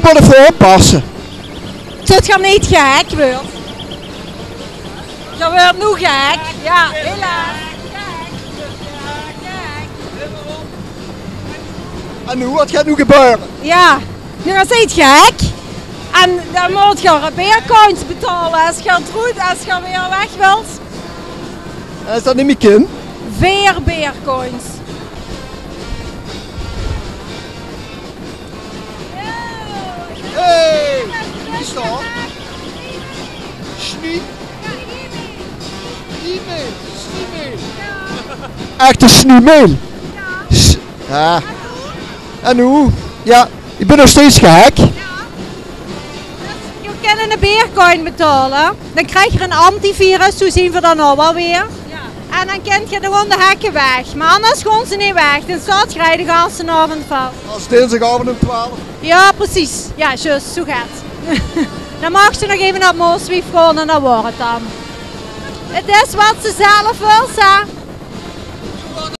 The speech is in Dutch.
Moet ervoor oppassen. Zodat je niet gek wordt. Je wordt nu gek. Ja, helaas. En nu, wat gaat nu gebeuren? Ja, nu is het gek. En dan moet je beercoins betalen als je het doet, als je weer weg wilt. Is dat niet meer kind? 4 beercoins. Hey, wie is dat? Schnie? Schniemeel. Echt een schniemeel? Ja. En hoe? Ja, ik ben nog steeds gek. Je kan een beercoin betalen, dan krijg je een antivirus, zo zien we dan al wel weer. Ja. En dan kent je gewoon de hekken weg, maar anders gaan ze niet weg, dan staat je de ganse avond vast. Als dinsdagavond om 12. Ja, precies. Ja, juist, zo gaat het. Dan mag je nog even naar Mooswief gaan en dan wordt het dan. Het is wat ze zelf wil, hè.